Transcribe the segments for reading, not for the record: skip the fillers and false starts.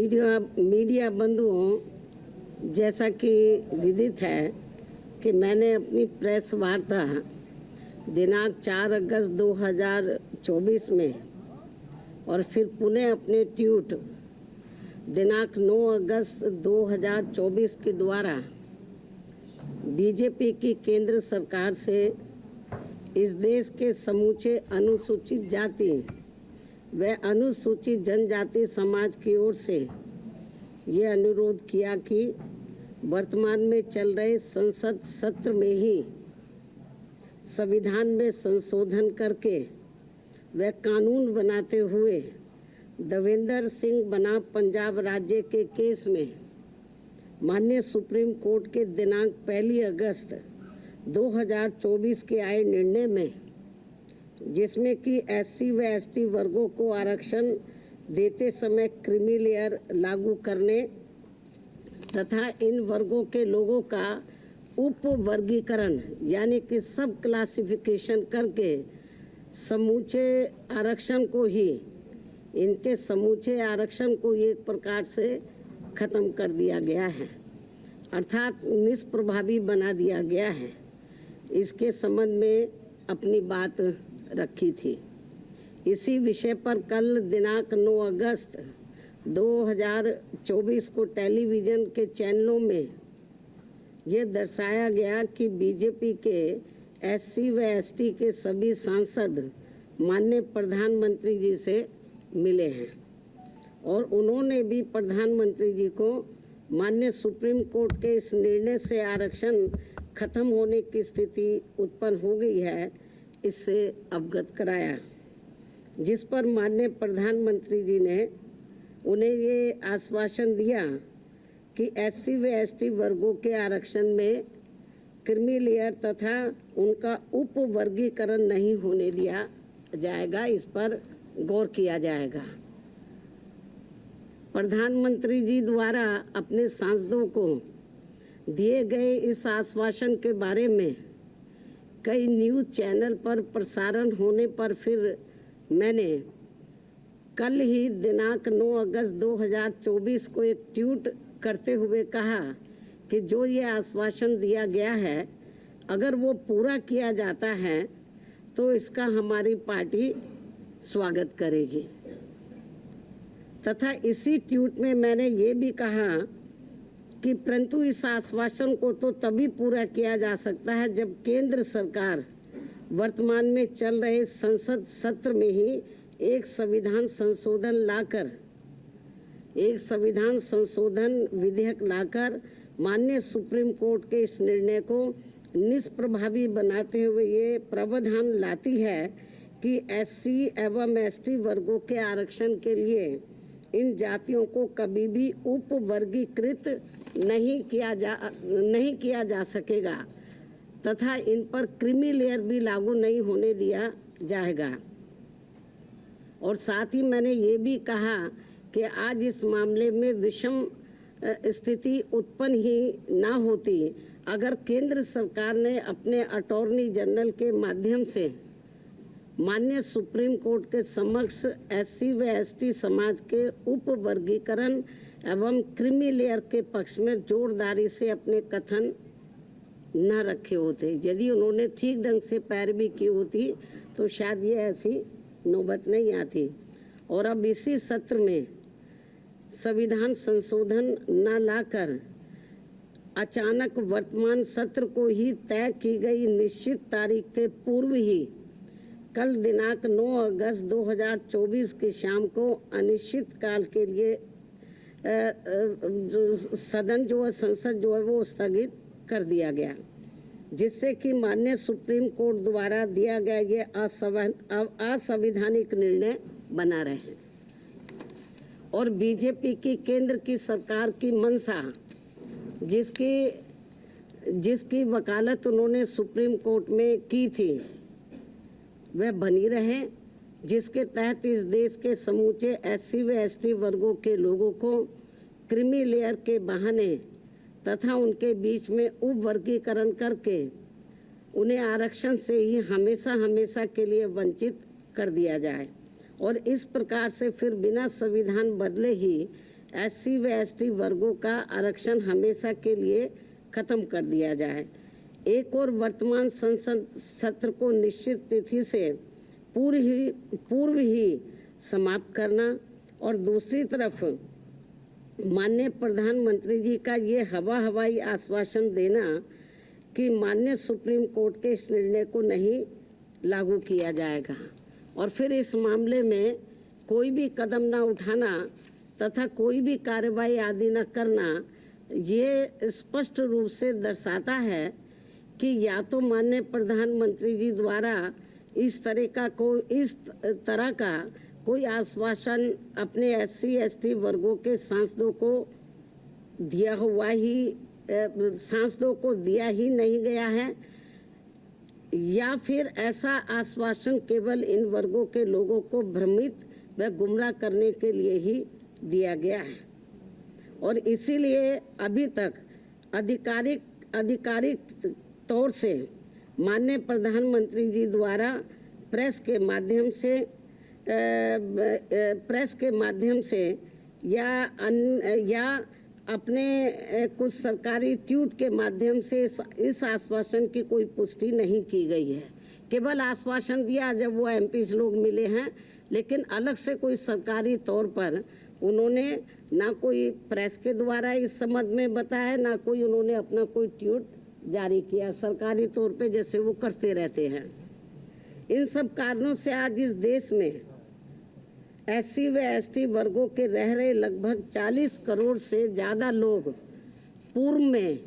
Media बंधुओं, जैसा कि विदित है कि मैंने अपनी प्रेस वार्ता दिनांक 4 अगस्त 2024 में और फिर पुनः अपने ट्वीट दिनांक 9 अगस्त 2024 के द्वारा बीजेपी की केंद्र सरकार से इस देश के समूचे अनुसूचित जाति व अनुसूचित जनजाति समाज की ओर से ये अनुरोध किया कि वर्तमान में चल रहे संसद सत्र में ही संविधान में संशोधन करके व कानून बनाते हुए देवेंद्र सिंह बनाम पंजाब राज्य के केस में माननीय सुप्रीम कोर्ट के दिनांक 1 अगस्त 2024 के आए निर्णय में, जिसमें कि एससी व एसटी वर्गों को आरक्षण देते समय क्रीमी लेयर लागू करने तथा इन वर्गों के लोगों का उप वर्गीकरण यानी कि सब क्लासिफिकेशन करके समूचे आरक्षण को ही इनके समूचे आरक्षण को एक प्रकार से खत्म कर दिया गया है, अर्थात निष्प्रभावी बना दिया गया है। इसके संबंध में अपनी बात रखी थी। इसी विषय पर कल दिनांक 9 अगस्त 2024 को टेलीविज़न के चैनलों में ये दर्शाया गया कि बीजेपी के एससी व एसटी के सभी सांसद माननीय प्रधानमंत्री जी से मिले हैं और उन्होंने भी प्रधानमंत्री जी को माननीय सुप्रीम कोर्ट के इस निर्णय से आरक्षण खत्म होने की स्थिति उत्पन्न हो गई है, इससे अवगत कराया, जिस पर माननीय प्रधानमंत्री जी ने उन्हें ये आश्वासन दिया कि एससी व एसटी वर्गों के आरक्षण में क्रीमी लेयर तथा उनका उप वर्गीकरण नहीं होने दिया जाएगा, इस पर गौर किया जाएगा। प्रधानमंत्री जी द्वारा अपने सांसदों को दिए गए इस आश्वासन के बारे में कई न्यूज़ चैनल पर प्रसारण होने पर फिर मैंने कल ही दिनांक 9 अगस्त 2024 को एक ट्वीट करते हुए कहा कि जो ये आश्वासन दिया गया है, अगर वो पूरा किया जाता है तो इसका हमारी पार्टी स्वागत करेगी। तथा इसी ट्वीट में मैंने ये भी कहा कि परंतु इस आश्वासन को तो तभी पूरा किया जा सकता है जब केंद्र सरकार वर्तमान में चल रहे संसद सत्र में ही एक संविधान संशोधन विधेयक लाकर माननीय सुप्रीम कोर्ट के इस निर्णय को निष्प्रभावी बनाते हुए ये प्रावधान लाती है कि एससी एवं एसटी वर्गों के आरक्षण के लिए इन जातियों को कभी भी उप वर्गीकृत नहीं किया जा सकेगा तथा इन पर क्रीमी लेयर भी लागू नहीं होने दिया जाएगा। और साथ ही मैंने ये भी कहा कि आज इस मामले में विषम स्थिति उत्पन्न ही ना होती अगर केंद्र सरकार ने अपने अटॉर्नी जनरल के माध्यम से माननीय सुप्रीम कोर्ट के समक्ष एससी व एसटी समाज के उप वर्गीकरण एवं क्रीमी लेयर के पक्ष में जोरदारी से अपने कथन न रखे होते। यदि उन्होंने ठीक ढंग से पैरवी की होती तो शायद ये ऐसी नौबत नहीं आती। और अब इसी सत्र में संविधान संशोधन न लाकर अचानक वर्तमान सत्र को ही तय की गई निश्चित तारीख के पूर्व ही कल दिनांक 9 अगस्त 2024 की शाम को अनिश्चित काल के लिए संसद जो है वो स्थगित कर दिया गया, जिससे कि माननीय सुप्रीम कोर्ट द्वारा दिया गया ये असंवैधानिक निर्णय बना रहे। और बीजेपी की केंद्र की सरकार की मंशा, जिसकी वकालत उन्होंने सुप्रीम कोर्ट में की थी, वह बनी रहे, जिसके तहत इस देश के समूचे एससी व एसटी वर्गों के लोगों को क्रीमी लेयर के बहाने तथा उनके बीच में उप वर्गीकरण करके उन्हें आरक्षण से ही हमेशा के लिए वंचित कर दिया जाए और इस प्रकार से फिर बिना संविधान बदले ही SC व ST वर्गों का आरक्षण हमेशा के लिए खत्म कर दिया जाए। एक और वर्तमान संसद सत्र को निश्चित तिथि से पूर्व ही समाप्त करना और दूसरी तरफ माननीय प्रधानमंत्री जी का ये हवाई आश्वासन देना कि माननीय सुप्रीम कोर्ट के इस निर्णय को नहीं लागू किया जाएगा और फिर इस मामले में कोई भी कदम न उठाना तथा कोई भी कार्रवाई आदि न करना, ये स्पष्ट रूप से दर्शाता है कि या तो माननीय प्रधानमंत्री जी द्वारा इस तरह का कोई आश्वासन अपने SC ST वर्गों के सांसदों को दिया ही नहीं गया है, या फिर ऐसा आश्वासन केवल इन वर्गों के लोगों को भ्रमित व गुमराह करने के लिए ही दिया गया है। और इसीलिए अभी तक आधिकारिक तौर से माननीय प्रधानमंत्री जी द्वारा प्रेस के माध्यम से या अपने कुछ सरकारी ट्वीट के माध्यम से इस आश्वासन की कोई पुष्टि नहीं की गई है। केवल आश्वासन दिया जब वो MPs लोग मिले हैं, लेकिन अलग से कोई सरकारी तौर पर उन्होंने ना कोई प्रेस के द्वारा इस संबंध में बताया, ना कोई उन्होंने अपना कोई ट्वीट जारी किया सरकारी तौर पे, जैसे वो करते रहते हैं। इन सब कारणों से आज इस देश में SC व ST वर्गों के रह रहे लगभग 40 करोड़ से ज़्यादा लोग पूर्व में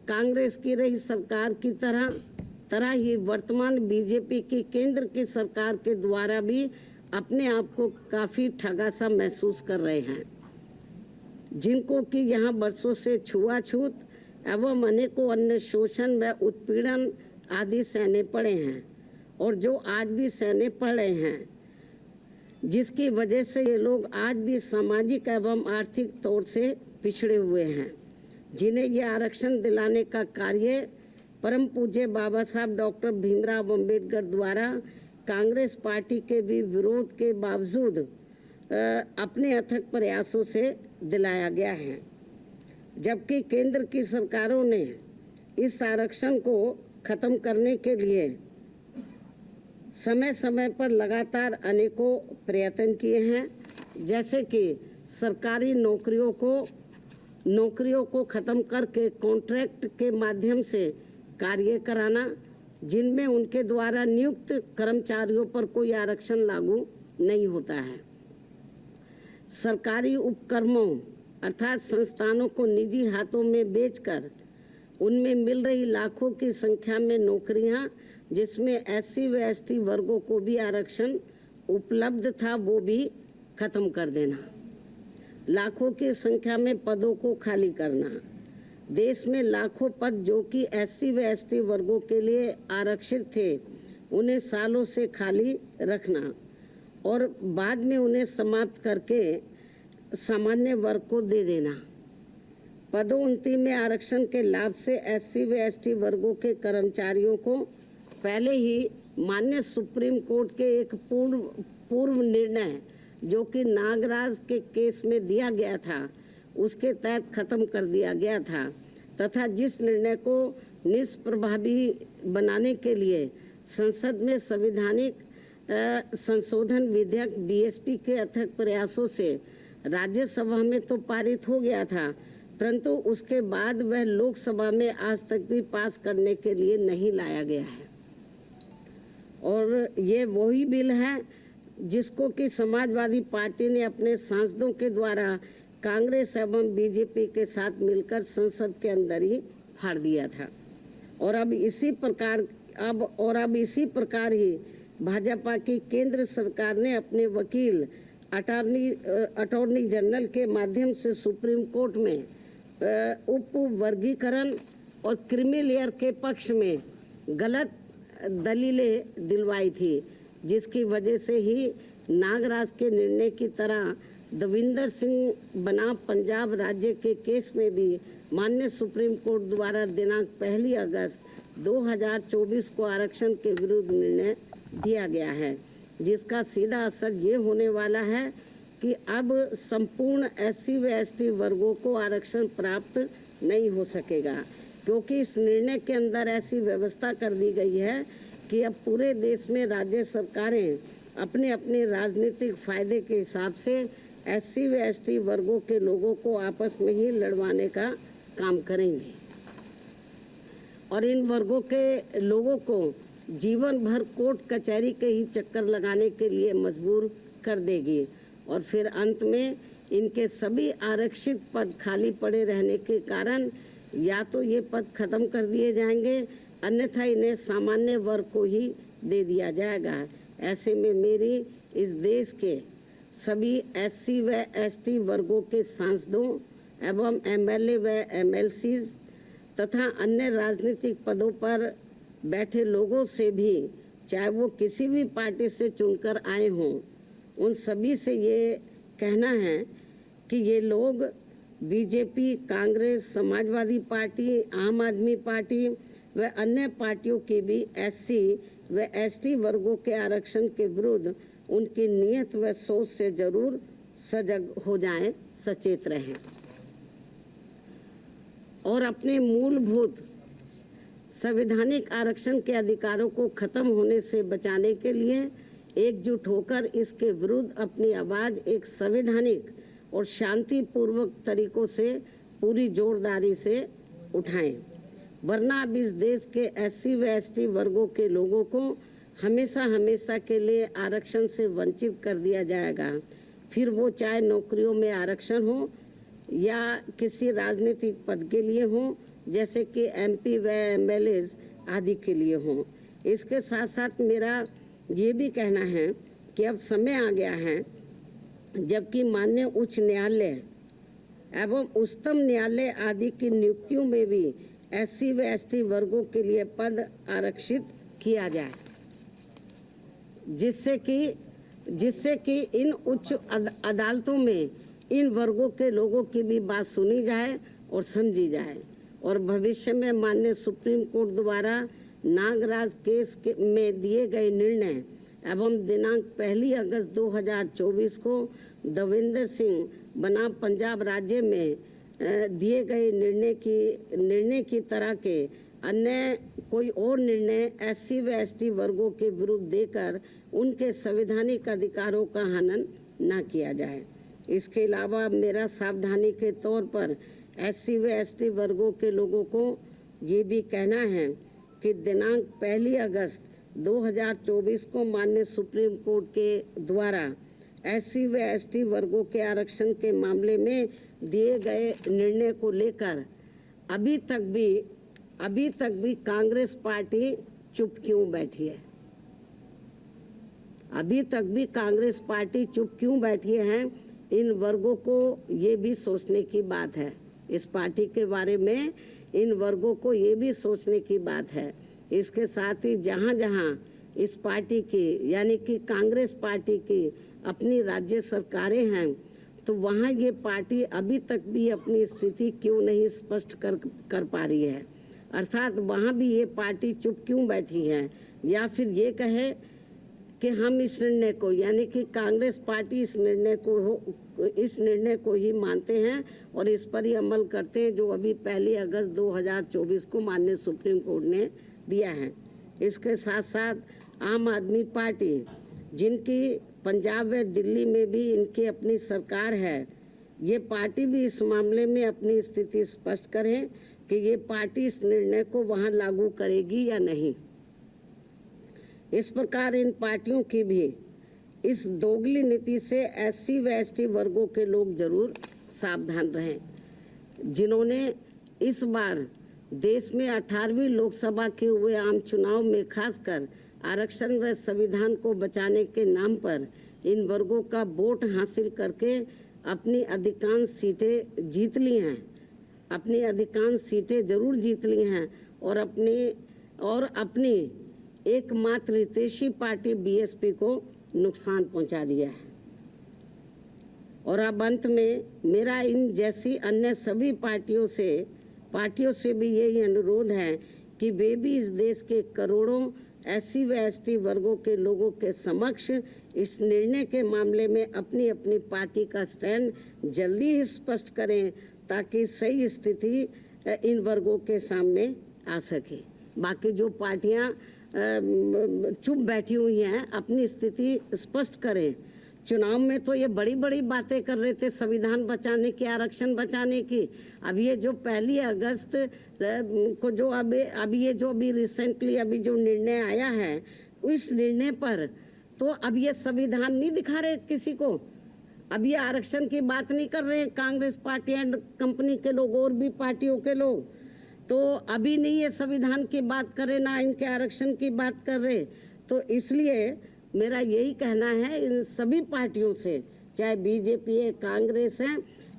कांग्रेस की रही सरकार की तरह ही वर्तमान BJP की केंद्र की सरकार के द्वारा भी अपने आप को काफ़ी ठगा सा महसूस कर रहे हैं, जिनको कि यहाँ वर्षों से छुआछूत एवं अनेकों अन्य शोषण व उत्पीड़न आदि सहने पड़े हैं और जो आज भी सहने पड़ रहे हैं, जिसकी वजह से ये लोग आज भी सामाजिक एवं आर्थिक तौर से पिछड़े हुए हैं, जिन्हें ये आरक्षण दिलाने का कार्य परम पूज्य बाबा साहब डॉक्टर भीमराव अंबेडकर द्वारा कांग्रेस पार्टी के भी विरोध के बावजूद अपने अथक प्रयासों से दिलाया गया है। जबकि केंद्र की सरकारों ने इस आरक्षण को खत्म करने के लिए समय समय पर लगातार अनेकों प्रयत्न किए हैं, जैसे कि सरकारी नौकरियों को खत्म करके कॉन्ट्रैक्ट के माध्यम से कार्य कराना, जिनमें उनके द्वारा नियुक्त कर्मचारियों पर कोई आरक्षण लागू नहीं होता है। सरकारी उपक्रमों अर्थात संस्थानों को निजी हाथों में बेचकर उनमें मिल रही लाखों की संख्या में नौकरियां, जिसमें SC व ST वर्गों को भी आरक्षण उपलब्ध था, वो भी खत्म कर देना। लाखों की संख्या में पदों को खाली करना। देश में लाखों पद जो कि SC व ST वर्गों के लिए आरक्षित थे, उन्हें सालों से खाली रखना और बाद में उन्हें समाप्त करके सामान्य वर्ग को दे देना। पदोन्नति में आरक्षण के लाभ से SC व ST वर्गों के कर्मचारियों को पहले ही माननीय सुप्रीम कोर्ट के एक पूर्व निर्णय जो कि नागराज के केस में दिया गया था, उसके तहत खत्म कर दिया गया था तथा जिस निर्णय को निष्प्रभावी बनाने के लिए संसद में संवैधानिक संशोधन विधेयक BSP के अथक प्रयासों से राज्यसभा में तो पारित हो गया था, परंतु उसके बाद वह लोकसभा में आज तक भी पास करने के लिए नहीं लाया गया है। और ये वही बिल है जिसको कि समाजवादी पार्टी ने अपने सांसदों के द्वारा कांग्रेस एवं BJP के साथ मिलकर संसद के अंदर ही फाड़ दिया था। और अब इसी प्रकार ही भाजपा की केंद्र सरकार ने अपने वकील अटॉर्नी जनरल के माध्यम से सुप्रीम कोर्ट में उप वर्गीकरण और क्रीमी लेयर के पक्ष में गलत दलीलें दिलवाई थी, जिसकी वजह से ही नागराज के निर्णय की तरह दविंदर सिंह बनाम पंजाब राज्य के केस में भी माननीय सुप्रीम कोर्ट द्वारा दिनांक 1 अगस्त 2024 को आरक्षण के विरुद्ध निर्णय दिया गया है, जिसका सीधा असर ये होने वाला है कि अब संपूर्ण SC व ST वर्गों को आरक्षण प्राप्त नहीं हो सकेगा, क्योंकि इस निर्णय के अंदर ऐसी व्यवस्था कर दी गई है कि अब पूरे देश में राज्य सरकारें अपने अपने राजनीतिक फायदे के हिसाब से SC व ST वर्गों के लोगों को आपस में ही लड़वाने का काम करेंगी और इन वर्गों के लोगों को जीवन भर कोर्ट कचहरी के ही चक्कर लगाने के लिए मजबूर कर देगी और फिर अंत में इनके सभी आरक्षित पद खाली पड़े रहने के कारण या तो ये पद खत्म कर दिए जाएंगे, अन्यथा इन्हें सामान्य वर्ग को ही दे दिया जाएगा। ऐसे में मेरी इस देश के सभी SC व ST वर्गों के सांसदों एवं MLA व MLC तथा अन्य राजनीतिक पदों पर बैठे लोगों से भी, चाहे वो किसी भी पार्टी से चुनकर आए हों, उन सभी से ये कहना है कि ये लोग बीजेपी, कांग्रेस, समाजवादी पार्टी, आम आदमी पार्टी व अन्य पार्टियों की भी SC व ST वर्गों के आरक्षण के विरुद्ध उनकी नीयत व सोच से जरूर सजग हो जाएं, सचेत रहें और अपने मूलभूत संवैधानिक आरक्षण के अधिकारों को खत्म होने से बचाने के लिए एकजुट होकर इसके विरुद्ध अपनी आवाज़ एक संवैधानिक और शांतिपूर्वक तरीकों से पूरी जोरदारी से उठाएं, वरना अब इस देश के SC व ST वर्गों के लोगों को हमेशा हमेशा के लिए आरक्षण से वंचित कर दिया जाएगा। फिर वो चाहे नौकरियों में आरक्षण हो या किसी राजनीतिक पद के लिए हो, जैसे कि MP व MLA आदि के लिए हो। इसके साथ साथ मेरा ये भी कहना है कि अब समय आ गया है जबकि माननीय उच्च न्यायालय एवं उच्चतम न्यायालय आदि की नियुक्तियों में भी SC व ST वर्गों के लिए पद आरक्षित किया जाए, जिससे कि इन उच्च अदालतों में इन वर्गों के लोगों की भी बात सुनी जाए और समझी जाए और भविष्य में माननीय सुप्रीम कोर्ट द्वारा नागराज केस में दिए गए निर्णय एवं दिनांक 1 अगस्त 2024 को देवेंद्र सिंह बनाम पंजाब राज्य में दिए गए निर्णय की तरह के अन्य कोई और निर्णय SC व ST वर्गों के विरुद्ध देकर उनके संवैधानिक अधिकारों का हनन न किया जाए। इसके अलावा मेरा सावधानी के तौर पर SC व ST वर्गों के लोगों को ये भी कहना है कि दिनांक 1 अगस्त 2024 को माननीय सुप्रीम कोर्ट के द्वारा SC व ST वर्गों के आरक्षण के मामले में दिए गए निर्णय को लेकर अभी तक भी कांग्रेस पार्टी चुप क्यों बैठी है? अभी तक भी कांग्रेस पार्टी चुप क्यों बैठी है? इन वर्गों को ये भी सोचने की बात है। इस पार्टी के बारे में इन वर्गों को ये भी सोचने की बात है। इसके साथ ही जहाँ जहाँ इस पार्टी की यानी कि कांग्रेस पार्टी की अपनी राज्य सरकारें हैं, तो वहाँ ये पार्टी अभी तक भी अपनी स्थिति क्यों नहीं स्पष्ट कर पा रही है? अर्थात वहाँ भी ये पार्टी चुप क्यों बैठी है? या फिर ये कहे कि हम इस निर्णय को यानी कि कांग्रेस पार्टी इस निर्णय को ही मानते हैं और इस पर ही अमल करते हैं जो अभी 1 अगस्त 2024 को माननीय सुप्रीम कोर्ट ने दिया है। इसके साथ साथ आम आदमी पार्टी, जिनकी पंजाब व दिल्ली में भी इनकी अपनी सरकार है, ये पार्टी भी इस मामले में अपनी स्थिति स्पष्ट करे कि ये पार्टी इस निर्णय को वहाँ लागू करेगी या नहीं। इस प्रकार इन पार्टियों की भी इस दोगली नीति से SC व ST वर्गों के लोग जरूर सावधान रहें, जिन्होंने इस बार देश में 18वीं लोकसभा के हुए आम चुनाव में खासकर आरक्षण व संविधान को बचाने के नाम पर इन वर्गों का वोट हासिल करके अपनी अधिकांश सीटें जीत ली हैं, अपनी अधिकांश सीटें जरूर जीत ली हैं और अपनी एकमात्र हितैषी पार्टी BSP को नुकसान पहुंचा दिया है। और अब अंत में मेरा इन जैसी अन्य सभी पार्टियों से भी यही अनुरोध है कि वे भी इस देश के करोड़ों SC व ST वर्गों के लोगों के समक्ष इस निर्णय के मामले में अपनी अपनी पार्टी का स्टैंड जल्दी ही स्पष्ट करें ताकि सही स्थिति इन वर्गों के सामने आ सके। बाकी जो पार्टियां चुप बैठी हुई हैं अपनी स्थिति स्पष्ट करें। चुनाव में तो ये बड़ी बड़ी बातें कर रहे थे संविधान बचाने की, आरक्षण बचाने की। अब ये जो 1 अगस्त को जो अभी रिसेंटली अभी जो निर्णय आया है उस निर्णय पर तो अब ये संविधान नहीं दिखा रहे किसी को। अब ये आरक्षण की बात नहीं कर रहे हैं कांग्रेस पार्टी एंड कंपनी के लोग और भी पार्टियों के लोग, तो अभी नहीं ये संविधान की बात कर रहे ना इनके आरक्षण की बात कर रहे। तो इसलिए मेरा यही कहना है इन सभी पार्टियों से, चाहे बीजेपी है, कांग्रेस है,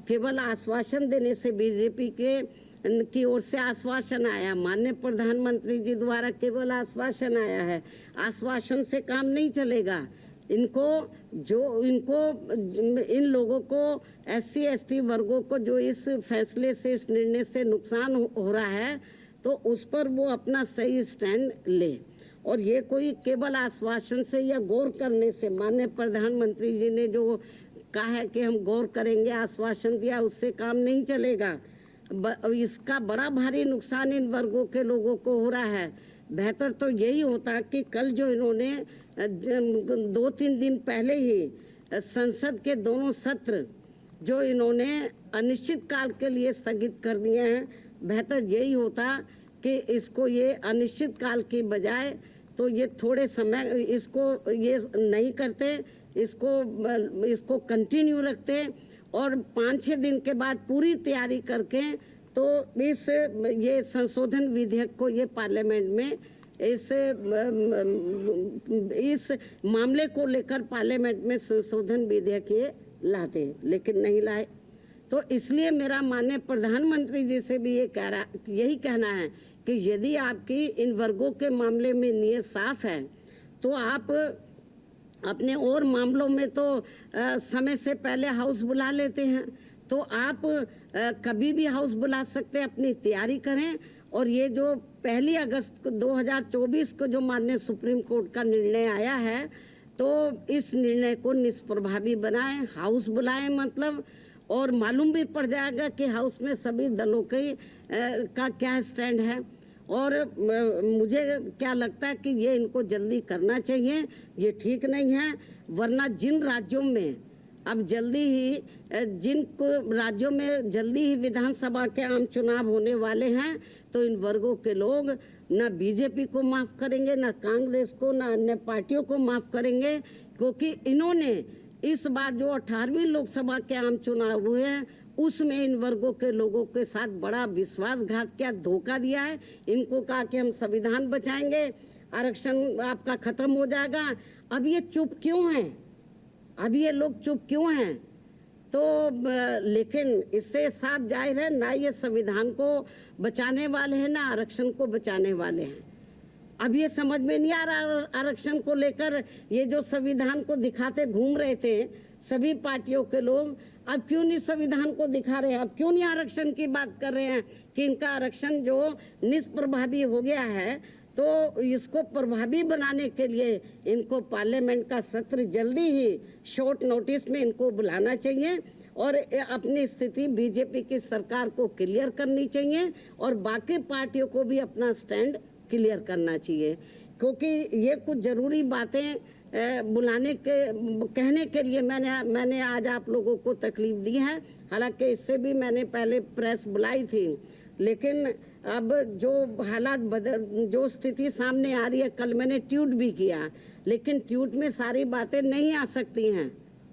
केवल आश्वासन देने से बीजेपी की ओर से आश्वासन आया, माननीय प्रधानमंत्री जी द्वारा केवल आश्वासन आया है। आश्वासन से काम नहीं चलेगा। इन लोगों को SC ST वर्गों को जो इस फैसले से, इस निर्णय से नुकसान हो रहा है तो उस पर वो अपना सही स्टैंड ले। और ये कोई केवल आश्वासन से या गौर करने से, माननीय प्रधानमंत्री जी ने जो कहा है कि हम गौर करेंगे, आश्वासन दिया, उससे काम नहीं चलेगा। इसका बड़ा भारी नुकसान इन वर्गों के लोगों को हो रहा है। बेहतर तो यही होता कि कल जो इन्होंने 2-3 दिन पहले ही संसद के दोनों सत्र जो इन्होंने अनिश्चित काल के लिए स्थगित कर दिए हैं, बेहतर यही होता कि इसको ये अनिश्चित काल की बजाय तो ये थोड़े समय इसको ये नहीं करते, इसको कंटिन्यू रखते और 5-6 दिन के बाद पूरी तैयारी करके तो ये संशोधन विधेयक को ये पार्लियामेंट में इस मामले को लेकर पार्लियामेंट में संशोधन विधेयक ये लाते, लेकिन नहीं लाए। तो इसलिए मेरा माननीय प्रधानमंत्री जी से भी यही कहना है कि यदि आपकी इन वर्गों के मामले में नियत साफ है तो आप अपने और मामलों में तो समय से पहले हाउस बुला लेते हैं, तो आप कभी भी हाउस बुला सकते हैं, अपनी तैयारी करें। और ये जो 1 अगस्त 2024 को जो माननीय सुप्रीम कोर्ट का निर्णय आया है तो इस निर्णय को निष्प्रभावी बनाएं, हाउस बुलाएं मतलब, और मालूम भी पड़ जाएगा कि हाउस में सभी दलों का क्या स्टैंड है। और मुझे क्या लगता है कि ये इनको जल्दी करना चाहिए, ये ठीक नहीं है। वरना जिन राज्यों में अब जिन राज्यों में जल्दी ही विधानसभा के आम चुनाव होने वाले हैं तो इन वर्गों के लोग ना बीजेपी को माफ़ करेंगे, ना कांग्रेस को, ना अन्य पार्टियों को माफ़ करेंगे, क्योंकि इन्होंने इस बार जो 18वीं लोकसभा के आम चुनाव हुए हैं उसमें इन वर्गों के लोगों के साथ बड़ा विश्वासघात किया, धोखा दिया है। इनको कहा कि हम संविधान बचाएंगे, आरक्षण आपका खत्म हो जाएगा। अब ये चुप क्यों हैं? अब ये लोग चुप क्यों हैं? तो लेकिन इससे साफ जाहिर है ना ये संविधान को बचाने वाले हैं ना आरक्षण को बचाने वाले हैं। अब ये समझ में नहीं आ रहा आरक्षण को लेकर ये जो संविधान को दिखाते घूम रहे थे सभी पार्टियों के लोग, अब क्यों नहीं संविधान को दिखा रहे हैं? अब क्यों नहीं आरक्षण की बात कर रहे हैं कि इनका आरक्षण जो निष्प्रभावी हो गया है तो इसको प्रभावी बनाने के लिए इनको पार्लियामेंट का सत्र जल्दी ही शॉर्ट नोटिस में इनको बुलाना चाहिए और अपनी स्थिति बीजेपी की सरकार को क्लियर करनी चाहिए और बाकी पार्टियों को भी अपना स्टैंड क्लियर करना चाहिए, क्योंकि ये कुछ ज़रूरी बातें कहने के लिए मैंने आज आप लोगों को तकलीफ दी है। हालांकि इससे भी मैंने पहले प्रेस बुलाई थी, लेकिन अब जो हालात जो स्थिति सामने आ रही है, कल मैंने ट्वीट भी किया, लेकिन ट्वीट में सारी बातें नहीं आ सकती हैं,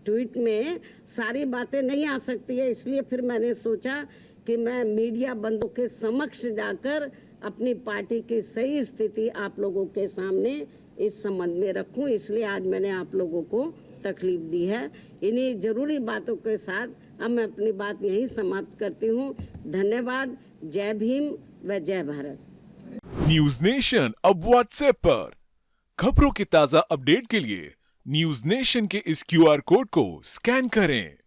ट्वीट में सारी बातें नहीं आ सकती है। इसलिए फिर मैंने सोचा कि मैं मीडिया बंधुओं के समक्ष जाकर अपनी पार्टी की सही स्थिति आप लोगों के सामने इस संबंध में रखूं, इसलिए आज मैंने आप लोगों को तकलीफ दी है। इन्हीं जरूरी बातों के साथ अब मैं अपनी बात यहीं समाप्त करती हूं। धन्यवाद। जय भीम व जय भारत। न्यूज नेशन अब व्हाट्सएप पर खबरों की ताजा अपडेट के लिए न्यूज नेशन के इस QR कोड को स्कैन करें।